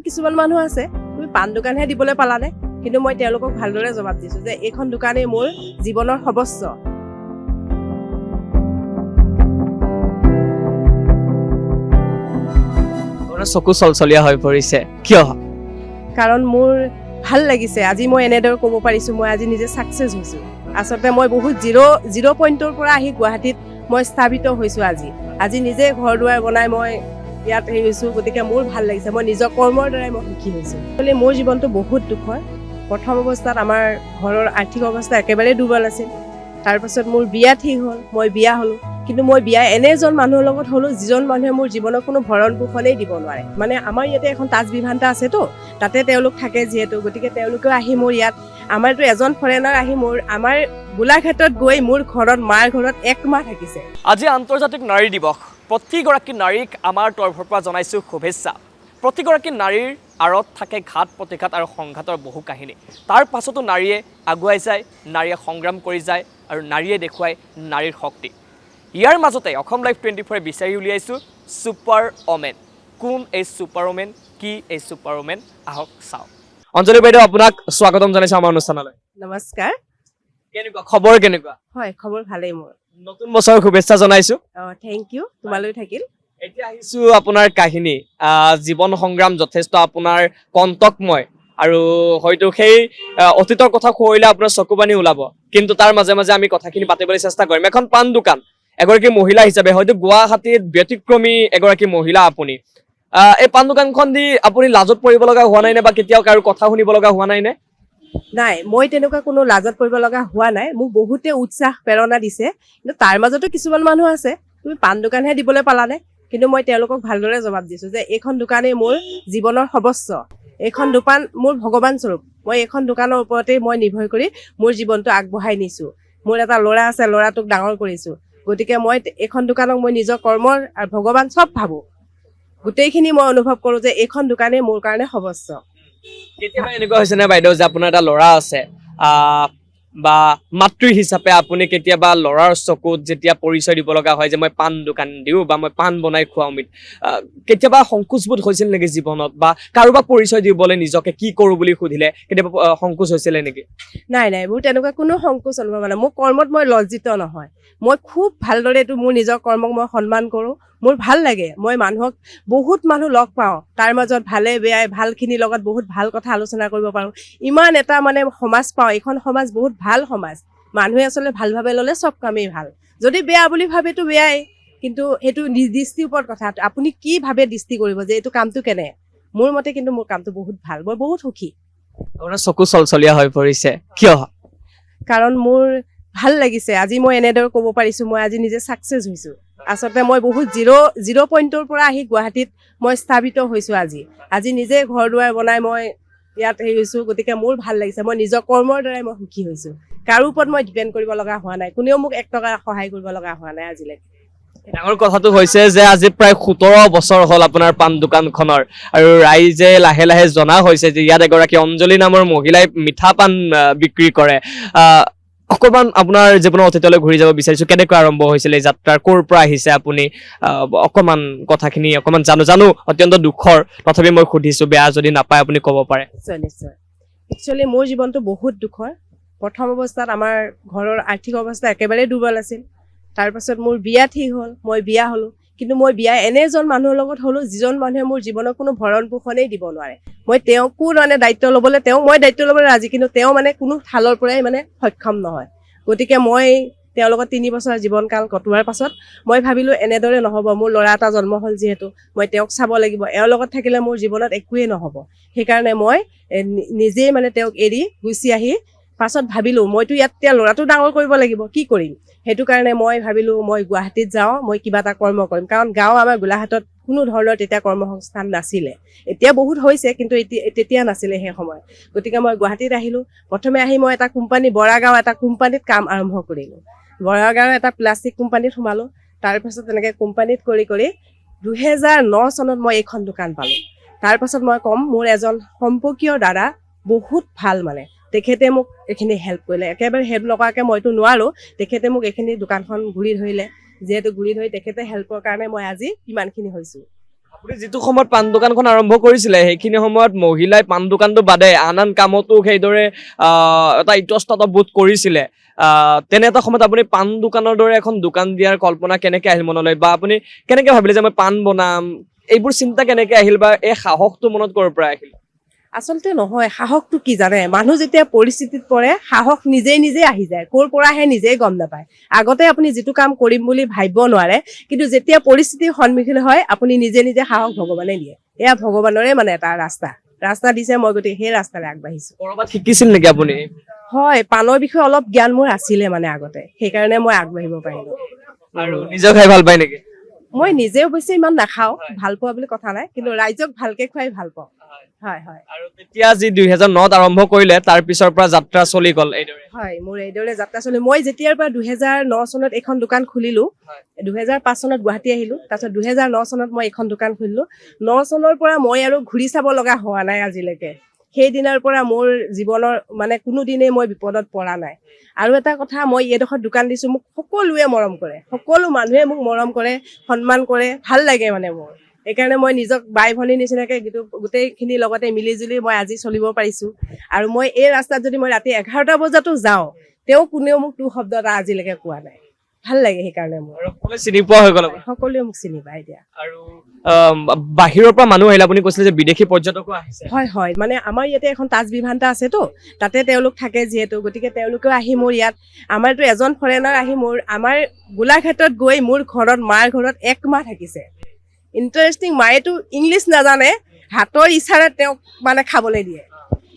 কিছুমান মানুহ আছে তুমি পাণ দোকানহে দিবলৈ পালানে, কিন্তু মই তেওঁলোকক ভালদৰে জবাব দিছোঁ যে এইখন দোকানেই মোৰ জীৱনৰ সৰ্বস্ব। চকু চলচলীয়া হৈ পৰিছে কিয়? কাৰণ মোৰ ভাল লাগিছে আজি মই এনেদৰে ক'ব পাৰিছোঁ মই আজি নিজে ছাকচেছ হৈছোঁ। আচলতে মই বহুত জিৰ' পইণ্টৰ পৰা আহি গুৱাহাটীত মই স্থাপিত হৈছোঁ। আজি নিজে ঘৰ দুৱাৰ বনাই মই ইয়াত হেৰি হৈছোঁ, গতিকে মোৰ ভাল লাগিছে। মই নিজৰ কৰ্মৰ দ্বাৰাই মই সুখী হৈছোঁ। আচলতে মোৰ জীৱনটো বহুত দুখৰ। প্ৰথম অৱস্থাত আমাৰ ঘৰৰ আৰ্থিক অৱস্থা একেবাৰে দুৰ্বল আছিল। তাৰপাছত মোৰ বিয়া ঠিক হ'ল, মই বিয়া হ'লোঁ। কিন্তু মই বিয়া এনে এজন মানুহৰ লগত হ'লোঁ যিজন মানুহে মোৰ জীৱনৰ কোনো ভৰণ পোষণেই দিব নোৱাৰে। মানে আমাৰ ইয়াতে এখন তাজ বিভান্তা আছেতো, তাতে তেওঁলোক থাকে যিহেতু, গতিকে তেওঁলোকেও আহি মোৰ ইয়াত আমাৰতো এজন ফৰেনাৰ আহি আমাৰ গোলাঘাটত গৈ মোৰ ঘৰত মাৰ ঘৰত 1 মাহ থাকিছে। আজি আন্তৰ্জাতিক নাৰী দিৱস। প্ৰতিগৰাকী নাৰীক আমাৰ তৰফৰ পৰা জনাইছোঁ শুভেচ্ছা। প্ৰতিগৰাকী নাৰীৰ আঁৰত থাকে ঘাত প্ৰতিঘাত আৰু সংঘাতৰ বহু কাহিনী। তাৰ পাছতো নাৰীয়ে আগুৱাই যায়, নাৰীয়ে সংগ্ৰাম কৰি যায় আৰু নাৰীয়ে দেখুৱায় নাৰীৰ শক্তি। ইয়াৰ মাজতে অসম লাইভ 24 বিচাৰি উলিয়াইছোঁ ছুপাৰ ওমেন। কোন এই ছুপাৰ ওমেন, কি এই ছুপাৰ ওমেন, আহক চাওঁ। অঞ্জলি বাইদেউ, আপোনাক স্বাগতম জনাইছোঁ আমাৰ অনুষ্ঠানলৈ। নমস্কাৰ। কেনেকুৱা খবৰ, কেনেকুৱা? হয়, খবৰ ভালেই মোৰ। নতুন বছৰৰ শুভেচ্ছা জনাইছোঁ। থেংক ইউ, তোমালৈ থাকিল। এতিয়া আহিছোঁ আপোনাৰ কাহিনী। জীৱন সংগ্ৰাম যথেষ্ট আপোনাৰ কণ্টকময় আৰু হয়তো সেই অতীতৰ কথা সুঁৱৰিলে আপোনাৰ চকুপানী ওলাব, কিন্তু তাৰ মাজে মাজে আমি কথাখিনি পাতিবলৈ চেষ্টা কৰিম। এখন পাণ দোকান, এগৰাকী মহিলা হিচাপে হয়তো গুৱাহাটীত ব্যতিক্ৰমী এগৰাকী মহিলা আপুনি। এই পাণ দোকানখন দি আপুনি লাজত পৰিব লগা হোৱা নাই নে, বা কেতিয়াও কাৰো কথা শুনিব লগা হোৱা নাই নে? নাই, মই তেনেকুৱা কোনো লাজত পৰিব লগা হোৱা নাই। মোক বহুতে উৎসাহ প্ৰেৰণা দিছে, কিন্তু তাৰ মাজতো কিছুমান মানুহ আছে তুমি পাণ দোকানহে দিবলৈ পালানে, কিন্তু মই তেওঁলোকক ভালদৰে জবাব দিছোঁ যে এইখন দোকানেই মোৰ জীৱনৰ সৰ্বস্ব। এইখন দোকান মোৰ ভগৱান স্বৰূপ। মই এইখন দোকানৰ ওপৰতেই মই নিৰ্ভৰ কৰি মোৰ জীৱনটো আগবঢ়াই নিছোঁ। মোৰ এটা ল'ৰা আছে, ল'ৰাটোক ডাঙৰ কৰিছোঁ। গতিকে মই এইখন দোকানক মই নিজৰ কৰ্মৰ আৰু ভগৱান চব ভাবোঁ। গোটেইখিনি মই অনুভৱ কৰোঁ যে এইখন দোকানেই মোৰ কাৰণে সৰ্বস্ব। কেতিয়াবা এনেকুৱা হৈছে নে বাইদেউ যে আপোনাৰ এটা ল'ৰা আছে, বা মাতৃ হিচাপে আপুনি কেতিয়াবা ল'ৰাৰ চকুত যেতিয়া পৰিচয় দিব লগা হয় যে মই পাণ দোকান দিওঁ বা মই পাণ বনাই খুৱাওঁ, কেতিয়াবা সংকোচবোধ হৈছিল নেকি জীৱনত, বা কাৰোবাক পৰিচয় দিবলৈ নিজকে কি কৰোঁ বুলি সুধিলে কেতিয়াবা সংকোচ হৈছিলে নেকি? নাই, মোৰ তেনেকুৱা কোনো সংকোচ অনুভৱ নাই। মোৰ কৰ্মত মই লজ্জিত নহয়। মই খুব ভালদৰে মোৰ নিজৰ কৰ্মক মই সন্মান কৰোঁ। মোৰ ভাল লাগে, মই বহুত মানুহ লগ পাওঁ, তাৰ মাজত ভালে বেয়াই ভালখিনিৰ লগত বহুত ভাল কথা আলোচনা কৰিব পাৰোঁ। ইমান এটা মানে সমাজ পাওঁ, এইখন সমাজ বহুত ভাল সমাজ। মানুহে আচলতে ভালভাৱে ল'লে চব কামেই ভাল, যদি বেয়া বুলি ভাবেতো বেয়াই, কিন্তু সেইটো দৃষ্টিৰ ওপৰত কথা। আপুনি কি ভাবে দৃষ্টি কৰিব যে এইটো কামটো কেনে। মোৰ মতে কিন্তু মোৰ কামটো বহুত ভাল, মই বহুত সুখী। আপোনাৰ চকু চলচলীয়া হৈ পৰিছে কিয়? কাৰণ মোৰ ভাল লাগিছে আজি মই এনেদৰে ক'ব পাৰিছোঁ মই আজি নিজে ছাকচেছ হৈছোঁ। আচলতে মই বহুত জিৰ' পইণ্টৰ পৰা আহি গুৱাহাটীত মই স্থাপিত হৈছোঁ। আজি নিজে ঘৰ দুৱাৰ বনাই মই ইয়াত হেৰি হৈছোঁ, গতিকে মোৰ ভাল লাগিছে। মই নিজৰ কৰ্মৰ দ্বাৰাই মই সুখী হৈছোঁ। কাৰো ওপৰত মই ডিপেণ্ড কৰিব লগা হোৱা নাই, কোনেও মোক 1 টকা সহায় কৰিব লগা হোৱা নাই আজিলৈকে। ডাঙৰ কথাটো হৈছে যে আজি প্ৰায় 17 বছৰ হ'ল আপোনাৰ পাণ দোকানখনৰ, আৰু ৰাইজে লাহে লাহে জনা হৈছে যে ইয়াত এগৰাকী অঞ্জলি নামৰ মহিলাই মিঠা পাণ বিক্ৰী কৰে। অকণমান আপোনাৰ জীৱনৰ অতীতলৈ ঘূৰি যাব বিচাৰিছোঁ। কেনেকৈ আৰম্ভ হৈছিলে এই যাত্ৰাৰ, ক'ৰ পৰা আহিছে আপুনি? অকণমান কথাখিনি অকণমান জানো অত্যন্ত দুখৰ, তথাপি মই সুধিছোঁ, বেয়া যদি নাপায় আপুনি ক'ব পাৰে। নিশ্চয়। একচুৱেলি মোৰ জীৱনটো বহুত দুখৰ। প্ৰথম অৱস্থাত আমাৰ ঘৰৰ আৰ্থিক অৱস্থা একেবাৰে দুৰ্বল আছিল। তাৰপাছত মোৰ বিয়া ঠিক হ'ল, মই বিয়া হ'লোঁ। কিন্তু মই বিয়া এনে এজন মানুহৰ লগত হ'লোঁ যিজন মানুহে মোৰ জীৱনৰ কোনো ভৰণ পোষণেই দিব নোৱাৰে। মই তেওঁকো মানে দায়িত্ব ল'বলৈ মই দায়িত্ব ল'বলৈ ৰাজি, কিন্তু তেওঁ মানে কোনো ফালৰ পৰাই মানে সক্ষম নহয়। গতিকে মই তেওঁৰ লগত 3 বছৰ জীৱনকাল কটোৱাৰ পাছত মই ভাবিলোঁ এনেদৰে নহ'ব, মোৰ ল'ৰা এটা জন্ম হ'ল যিহেতু মই তেওঁক চাব লাগিব। এওঁৰ লগত থাকিলে মোৰ জীৱনত একোৱেই নহ'ব। সেইকাৰণে মই নিজেই মানে তেওঁক এৰি গুচি আহি পাছত ভাবিলোঁ মইতো ইয়াত এতিয়া ল'ৰাটো ডাঙৰ কৰিব লাগিব, কি কৰিম। সেইটো কাৰণে মই ভাবিলোঁ মই গুৱাহাটীত যাওঁ, মই কিবা এটা কৰ্ম কৰিম। কাৰণ গাঁও আমাৰ গোলাঘাটত কোনো ধৰণৰ তেতিয়া কৰ্মসংস্থান নাছিলে। এতিয়া বহুত হৈছে, কিন্তু তেতিয়া নাছিলে সেই সময়ত। গতিকে মই গুৱাহাটীত আহিলোঁ। প্ৰথমে আহি মই এটা কোম্পানী, বৰাগাঁও এটা কোম্পানীত কাম আৰম্ভ কৰিলোঁ। বৰাগাঁও এটা প্লাষ্টিক কোম্পানীত সোমালোঁ। তাৰপাছত তেনেকৈ কোম্পানীত কৰি 2009 চনত মই এইখন দোকান পালোঁ। তাৰপাছত মই ক'ম, মোৰ এজন সম্পৰ্কীয় দাদা বহুত ভাল, মানে তেখেতে মোক এইখিনি হেল্প কৰিলে। একেবাৰে হেল্প নকৰাকৈ মইতো নোৱাৰোঁ, তেখেতে মোক এইখিনি দোকানখন ঘূৰি ধৰিলে। যিহেতু ঘূৰি ধৰি তেখেতে হেল্পৰ কাৰণে মই আজি ইমানখিনি হৈছোঁ। আপুনি যিটো সময়ত পাণ দোকানখন আৰম্ভ কৰিছিলে সেইখিনি সময়ত মহিলাই পাণ দোকানটো বাদে আন কামতো সেইদৰে এটা ইতস্তত বোধ কৰিছিলে তেনে এটা সময়ত আপুনি পাণ দোকানৰ দৰে এখন দোকান দিয়াৰ কল্পনা কেনেকে আহিল মনলৈ বা আপুনি কেনেকে ভাবিলে যে মই পাণ বনাম এইবোৰ চিন্তা কেনেকে আহিল বা এই সাহসটো মনত ক'ৰ পৰা আহিল আচলতে নহয় সাহসটো কি জানে মানুহ যেতিয়া পৰিস্থিতিত পৰে সাহস নিজে আহি যায় ক'ৰ পৰা আহে নিজেই গম নাপায় আগতে আপুনি যিটো কাম কৰিম বুলি ভাবিব নোৱাৰে কিন্তু যেতিয়া পৰিস্থিতিৰ সন্মুখীন হয় আপুনি নিজে সাহস ভগৱানে দিয়ে এয়া ভগৱানৰে মানে এটা ৰাস্তা দিছে মই গতিকে সেই ৰাস্তাৰে আগবাঢ়িছো ক'ৰবাত শিকিছিল নেকি আপুনি হয় পাণৰ বিষয়ে অলপ জ্ঞান মোৰ আছিলে মানে আগতে সেইকাৰণে মই আগবাঢ়িব পাৰিলো আৰু নিজে খাই ভাল পায় নেকি মই নিজে অৱশ্যে ইমান নাখাওঁ ভাল পোৱা বুলি কথা নাই কিন্তু ৰাইজক ভালকে খুৱাই ভাল পাওঁ হয় হয় আৰু তেতিয়া যি 2009ত আৰম্ভ কৰিলে তাৰ পিছৰ পৰা যাত্ৰা চলি গ'ল এইদৰে হয় মোৰ এইদৰে যাত্ৰা চলি মই যেতিয়াৰ পৰা 2009 চনত এখন দোকান খুলিলো 2005 চনত গুৱাহাটী আহিলো তাৰপিছত 2009 চনত মই এখন দোকান খুলিলো 9 চনৰ পৰা মই আৰু ঘূৰি চাব লগা হোৱা নাই আজিলৈকে সেই দিনৰ পৰা মোৰ জীৱনৰ মানে কোনো দিনেই মই বিপদত পৰা নাই আৰু এটা কথা মই এইডোখৰ দোকান দিছো মোক সকলোৱে মৰম কৰে সকলো মানুহে মোক মৰম কৰে সন্মান কৰে ভাল লাগে মানে মোৰ এইকাৰণে মই নিজক বাই ভনীৰ নিচিনাকে গোটেইখিনি লগতে মিলি জুলি মই আজি চলিব পাৰিছো আৰু মই এই ৰাস্তাত যদি মই ৰাতি 11টা বজাতো যাওঁ তেওঁ কোনেও মোক টু শব্দ এটা আজিলৈকে কোৱা নাই ভাল লাগে সেইকাৰণে মোৰ সকলোৱে চিনি পোৱা হৈ গ'ল সকলোৱে মোক চিনি পায় এতিয়া আৰু বাহিৰৰ পৰা মানুহ আহিলে আপুনি কৈছিলে যে বিদেশী পৰ্যটকো আহিছে হয় মানে আমাৰ ইয়াতে এখন তাজ বিভান্তা আছেতো তাতে তেওঁলোক থাকে যিহেতু গতিকে তেওঁলোকেও আহি মোৰ ইয়াত আমাৰতো এজন ফৰেনাৰ আহি আমাৰ গোলাঘাটত গৈ মোৰ ঘৰত মাৰ ঘৰত 1 মাহ থাকিছে ইণ্টাৰেষ্টিং মায়েতো ইংলিছ নাজানে হাতৰ ইশাৰাত তেওঁক মানে খাবলৈ দিয়ে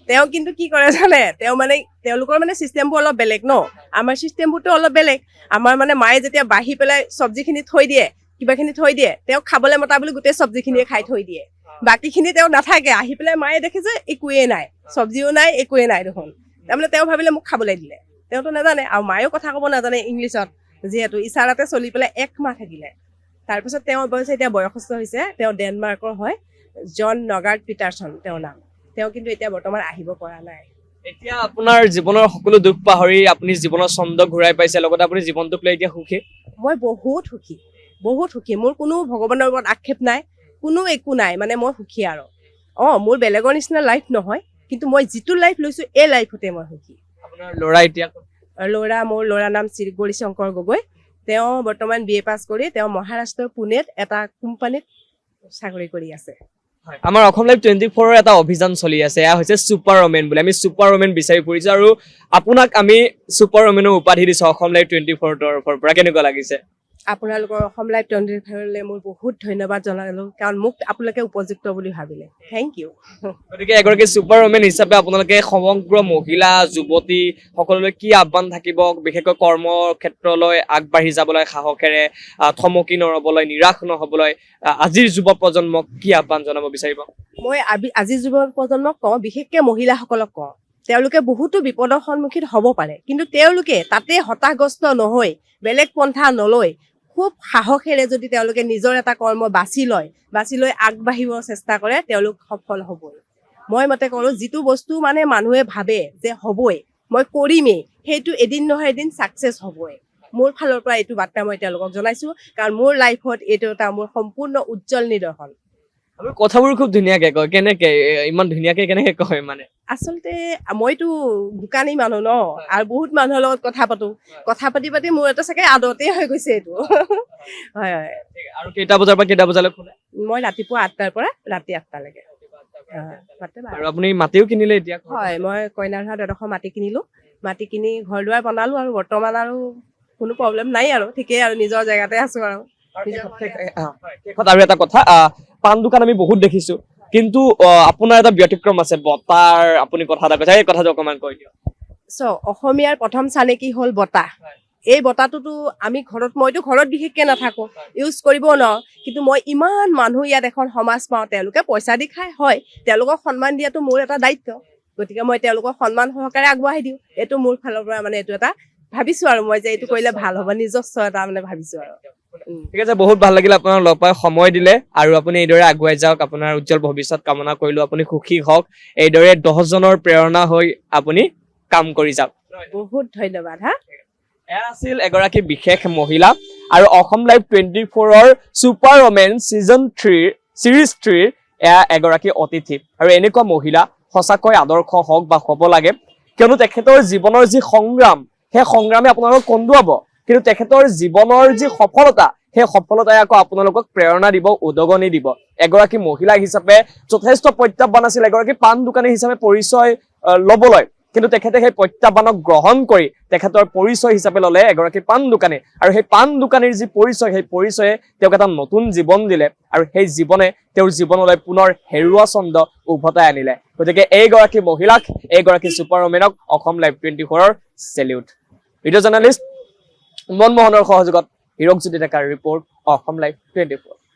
তেওঁ কিন্তু কি কৰে জানে তেওঁ মানে তেওঁলোকৰ মানে চিষ্টেমবোৰ অলপ বেলেগ ন আমাৰ চিষ্টেমবোৰতো অলপ বেলেগ আমাৰ মানে মায়ে যেতিয়া বাঢ়ি পেলাই চব্জিখিনি থৈ দিয়ে কিবাখিনি থৈ দিয়ে তেওঁক খাবলৈ মতা বুলি গোটেই চব্জিখিনিয়ে খাই থৈ দিয়ে বাকীখিনি তেওঁ নাথাকে আহি পেলাই মায়ে দেখে যে একোৱেই নাই চব্জিও নাই একোৱেই নাই দেখোন তাৰমানে তেওঁ ভাবিলে মোক খাবলৈ দিলে তেওঁতো নাজানে আৰু মায়েও কথা ক'ব নাজানে ইংলিছত যিহেতু ইশাৰাতে চলি পেলাই 1 মাহ থাকিলে তাৰপিছত তেওঁ অৱশ্যে এতিয়া বয়সস্থ হৈছে তেওঁ ডেনমাৰ্কৰ হয় জন নগাৰ্ড পিটাৰছন তেওঁৰ নাম তেওঁ কিন্তু এতিয়া বৰ্তমান আহিব পৰা নাই এতিয়া আপোনাৰ জীৱনৰ সকলো দুখ পাহৰি আপুনি জীৱনৰ ছন্দ ঘূৰাই পাইছে লগতে আপুনি জীৱনটোক লৈ এতিয়া সুখী মই বহুত সুখী মোৰ কোনো ভগৱানৰ ওপৰত আক্ষেপ নাই কোনো একো নাই মানে মই সুখী আৰু মোৰ বেলেগৰ নিচিনা লাইফ নহয় কিন্তু মই যিটো লাইফ লৈছো এই লাইফতে মই সুখী আপোনাৰ ল'ৰা এতিয়া মোৰ ল'ৰাৰ নাম শ্ৰী গৌৰী শংকৰ গগৈ তেওঁ বৰ্তমান BA পাছ কৰি তেওঁ মহাৰাষ্ট্ৰৰ পুনেত এটা কোম্পানীত চাকৰি কৰি আছে আমাৰ অসম লাইভ 24ৰ এটা অভিযান চলি আছে এয়া হৈছে ছুপাৰ ওমেন বুলি আমি ছুপাৰ ওমেন বিচাৰি ফুৰিছো আৰু আপোনাক আমি ছুপাৰ ওমেনৰ উপাধি দিছো অসম লাইভ 24ৰ তৰফৰ পৰা কেনেকুৱা লাগিছে আপোনালোকৰ অসম লাইভ 24লৈ মোৰ বহুত ধন্যবাদ জনালো কাৰণ মোক আপোনালোকে উপযুক্ত বুলি ভাবিলে থেংক ইউ গতিকে এগৰাকী ছুপাৰ ওমেন হিচাপে আপোনালোকে সমগ্ৰ মহিলা যুৱতী সকলোলৈ কি আহ্বান থাকিব বিশেষকৈ কৰ্ম ক্ষেত্ৰলৈ আগবাঢ়ি যাবলৈ সাহসেৰে থমকি নৰবলৈ নিৰাশ নহবলৈ আজিৰ যুৱ প্ৰজন্মক কি আহ্বান জনাব বিচাৰিব মই আজিৰ যুৱ প্ৰজন্মক কওঁ বিশেষকৈ মহিলাসকলক কওঁ তেওঁলোকে বহুতো বিপদৰ সন্মুখীন হ'ব পাৰে কিন্তু তেওঁলোকে তাতে হতাশগ্ৰস্ত নহয় বেলেগ পন্থা নলয় খুব সাহসেৰে যদি তেওঁলোকে নিজৰ এটা কৰ্ম বাছি লৈ আগবাঢ়িব চেষ্টা কৰে তেওঁলোক সফল হ'বই মই মতে কৰোঁ যিটো বস্তু মানে মানুহে ভাবে যে হ'বই মই কৰিমেই সেইটো এদিন নহয় এদিন ছাকচেছ হ'বই মোৰ ফালৰ পৰা এইটো বাৰ্তা মই তেওঁলোকক জনাইছো কাৰণ মোৰ লাইফত এইটো এটা মোৰ সম্পূৰ্ণ উজ্জ্বল নিদৰ্শন আপুনি কথাবোৰ খুব ধুনীয়াকে কয় কেনেকে ইমান ধুনীয়াকে কেনেকে কয় মানে আচলতে মইতো দোকানী মানুহ ন আৰু বহুত মানুহৰ লগত কথা পাতি মোৰ এটা চাগে আদতেই হৈ গৈছে এইটো হয় আৰু কেইটা বজাৰ পৰা কেইটা বজালৈ খোলে মই ৰাতিপুৱা 8টাৰ পৰা ৰাতি 8টালৈকে আৰু আপুনি মাটিও কিনিলে এতিয়া হয় মই কইনাৰহাট এডোখৰ মাটি কিনিলো মাটি কিনি ঘৰ দুৱাৰ বনালো আৰু বৰ্তমান আৰু কোনো প্ৰব্লেম নাই আৰু ঠিকেই আৰু নিজৰ জেগাতে আছো আৰু আৰু এটা কথা পাণ দোকান আমি বহুত দেখিছো কিন্তু আপোনাৰ এটা ব্যতিক্ৰম আছে বতাৰ আপুনি কথা এটা কৈছে এই কথাটো অকমান কৈ দিয়ক অসমীয়াৰ প্ৰথম চানেকি হ'ল বতাহ এই বতাহটোতো আমি মইতো ঘৰত বিশেষকে নাথাকো ইউজ কৰিব নোৱাৰো কিন্তু মই ইমান মানুহ ইয়াত এখন সমাজ পাওঁ তেওঁলোকে পইচা দি খাই হয় তেওঁলোকক সন্মান দিয়াটো মোৰ এটা দায়িত্ব গতিকে মই তেওঁলোকক সন্মান সহকাৰে আগবঢ়াই দিওঁ এইটো মোৰ ফালৰ পৰা মানে এইটো এটা ভাবিছো আৰু মই যে এইটো কৰিলে ভাল হ'ব নিজস্ব এটা মানে ভাবিছো আৰু ঠিক আছে বহুত ভাল লাগিল আপোনাৰ লগ পাই সময় দিলে আৰু আপুনি এইদৰে আগুৱাই যাওক আপোনাৰ উজ্জ্বল ভৱিষ্যত কামনা কৰিলো আপুনি সুখী হওক এইদৰে 10 জনৰ প্ৰেৰণা হৈ আপুনি কাম কৰি যাওক বহুত ধন্যবাদ এয়া আছিল এগৰাকী বিশেষ মহিলা আৰু অসম লাইভ 24ৰ ছুপাৰ ওমেন ছিজন 3 ছিৰিজ 3ৰ এয়া এগৰাকী অতিথি আৰু এনেকুৱা মহিলা সঁচাকৈ আদৰ্শ হওক বা হ'ব লাগে, কিয়নো তেখেতৰ জীৱনৰ যি সংগ্ৰাম সেই সংগ্ৰামে আপোনালোকক কন্দুৱাব, কিন্তু তেখেতৰ জীৱনৰ যি সফলতা সেই সফলতাই আকৌ আপোনালোকক প্ৰেৰণা দিব, উদগনি দিব। এগৰাকী মহিলা হিচাপে যথেষ্ট প্ৰত্যাহ্বান আছিল এগৰাকী পাণ দোকানী হিচাপে পৰিচয় ল'বলৈ, কিন্তু তেখেতে সেই প্ৰত্যাহ্বানক গ্ৰহণ কৰি তেখেতৰ পৰিচয় হিচাপে ল'লে এগৰাকী পাণ দোকানী, আৰু সেই পাণ দোকানীৰ যি পৰিচয় সেই পৰিচয়ে তেওঁক এটা নতুন জীৱন দিলে, আৰু সেই জীৱনে তেওঁৰ জীৱনলৈ পুনৰ হেৰুৱা ছন্দ উভতাই আনিলে। গতিকে এইগৰাকী মহিলাক, এইগৰাকী ছুপাৰ ওমেনক অসম লাইভ 24ৰ চেলিউট। ভিডিঅ' জাৰ্নেলিষ্ট মনমোহনৰ সহযোগত হিৰকজ্যোতি ডেকাৰ ৰিপৰ্ট, অসম লাইভ 24।